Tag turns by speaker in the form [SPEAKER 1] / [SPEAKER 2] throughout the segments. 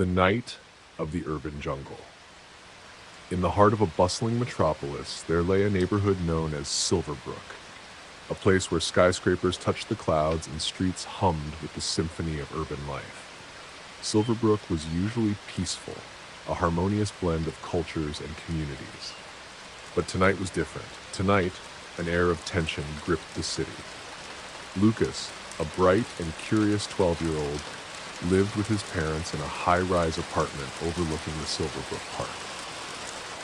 [SPEAKER 1] The night of the urban jungle. In the heart of a bustling metropolis, there lay a neighborhood known as Silverbrook, a place where skyscrapers touched the clouds and streets hummed with the symphony of urban life. Silverbrook was usually peaceful, a harmonious blend of cultures and communities. But tonight was different. Tonight, an air of tension gripped the city. Lucas, a bright and curious 12-year-old, lived with his parents in a high-rise apartment overlooking the Silverbrook Park.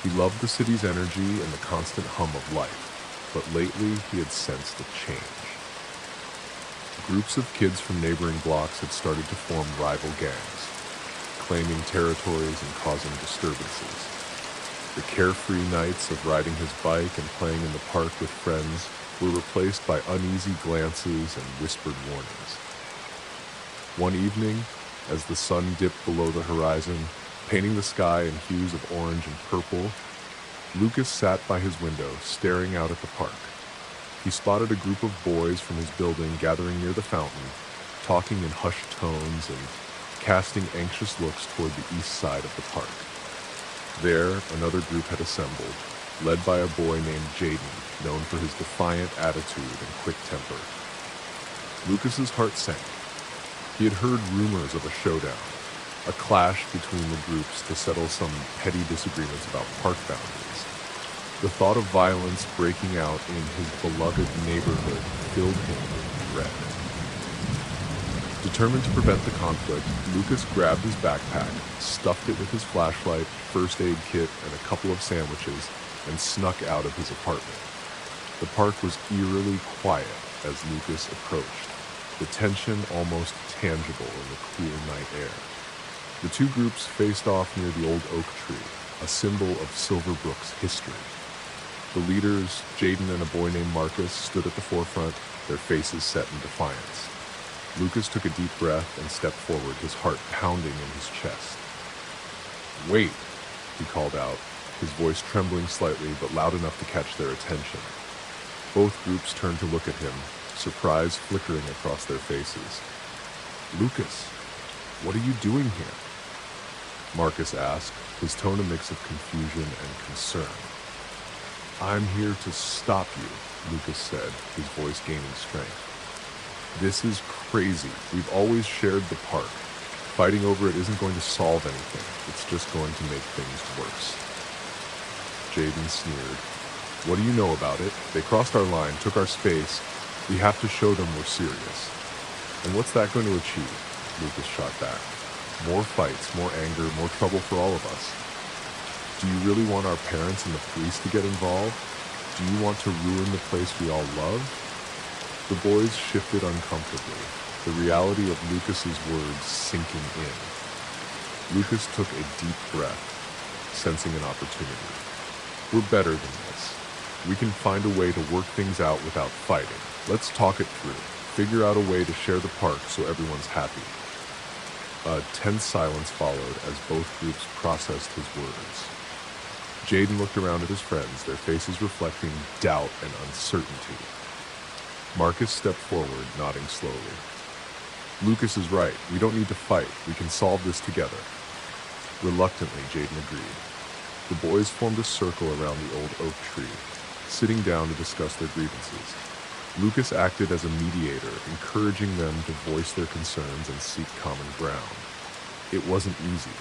[SPEAKER 1] He loved the city's energy and the constant hum of life, but lately he had sensed a change. Groups of kids from neighboring blocks had started to form rival gangs, claiming territories and causing disturbances. The carefree nights of riding his bike and playing in the park with friends were replaced by uneasy glances and whispered warnings. One evening, as the sun dipped below the horizon, painting the sky in hues of orange and purple, Lucas sat by his window, staring out at the park. He spotted a group of boys from his building gathering near the fountain, talking in hushed tones and casting anxious looks toward the east side of the park. There, another group had assembled, led by a boy named Jaden, known for his defiant attitude and quick temper. Lucas's heart sank. He had heard rumors of a showdown, a clash between the groups to settle some petty disagreements about park boundaries. The thought of violence breaking out in his beloved neighborhood filled him with dread. Determined to prevent the conflict, Lucas grabbed his backpack, stuffed it with his flashlight, first aid kit, and a couple of sandwiches, and snuck out of his apartment. The park was eerily quiet as Lucas approached, the tension almost tangible in the cool night air. The two groups faced off near the old oak tree, a symbol of Silverbrook's history. The leaders, Jaden and a boy named Marcus, stood at the forefront, their faces set in defiance. Lucas took a deep breath and stepped forward, his heart pounding in his chest. "Wait," he called out, his voice trembling slightly but loud enough to catch their attention. Both groups turned to look at him, surprise flickering across their faces. "Lucas, what are you doing here?" Marcus asked, his tone a mix of confusion and concern. "I'm here to stop you," Lucas said, his voice gaining strength. "This is crazy. We've always shared the park. Fighting over it isn't going to solve anything. It's just going to make things worse." Jaden sneered. "What do you know about it? They crossed our line, took our space. We have to show them we're serious." "And what's that going to achieve?" Lucas shot back. "More fights, more anger, more trouble for all of us. Do you really want our parents and the police to get involved? Do you want to ruin the place we all love?" The boys shifted uncomfortably, the reality of Lucas's words sinking in. Lucas took a deep breath, sensing an opportunity. "We're better than this. We can find a way to work things out without fighting. Let's talk it through. Figure out a way to share the park so everyone's happy." A tense silence followed as both groups processed his words. Jaden looked around at his friends, their faces reflecting doubt and uncertainty. Marcus stepped forward, nodding slowly. "Lucas is right. We don't need to fight. We can solve this together." Reluctantly, Jaden agreed. The boys formed a circle around the old oak tree, sitting down to discuss their grievances. Lucas acted as a mediator, encouraging them to voice their concerns and seek common ground. It wasn't easy.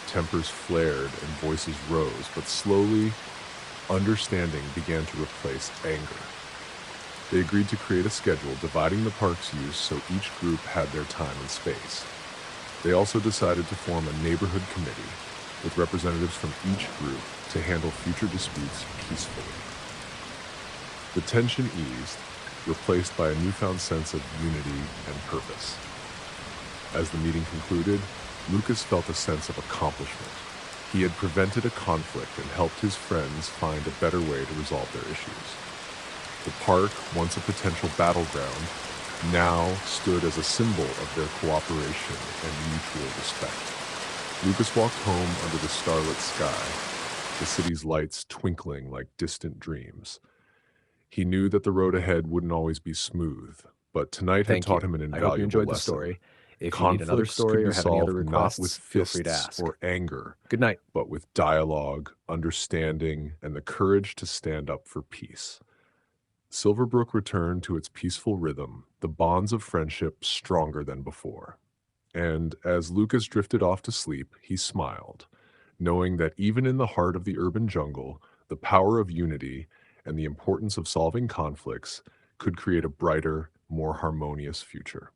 [SPEAKER 1] Tempers flared and voices rose, but slowly, understanding began to replace anger. They agreed to create a schedule dividing the park's use so each group had their time and space. They also decided to form a neighborhood committee with representatives from each group to handle future disputes peacefully. The tension eased, replaced by a newfound sense of unity and purpose. As the meeting concluded, Lucas felt a sense of accomplishment. He had prevented a conflict and helped his friends find a better way to resolve their issues. The park, once a potential battleground, now stood as a symbol of their cooperation and mutual respect. Lucas walked home under the starlit sky, the city's lights twinkling like distant dreams. He knew that the road ahead wouldn't always be smooth, but tonight had
[SPEAKER 2] Thank
[SPEAKER 1] taught
[SPEAKER 2] you.
[SPEAKER 1] him an
[SPEAKER 2] I hope you
[SPEAKER 1] invaluable
[SPEAKER 2] enjoyed the
[SPEAKER 1] lesson.
[SPEAKER 2] story. If you need another
[SPEAKER 1] Conflicts could
[SPEAKER 2] story
[SPEAKER 1] be
[SPEAKER 2] or have any other
[SPEAKER 1] solved not with
[SPEAKER 2] requests, feel free to
[SPEAKER 1] fists
[SPEAKER 2] ask.
[SPEAKER 1] or anger,
[SPEAKER 2] Good night.
[SPEAKER 1] but with dialogue, understanding, and the courage to stand up for peace. Silverbrook returned to its peaceful rhythm, the bonds of friendship stronger than before. And as Lucas drifted off to sleep, he smiled, knowing that even in the heart of the urban jungle, the power of unity and the importance of solving conflicts could create a brighter, more harmonious future.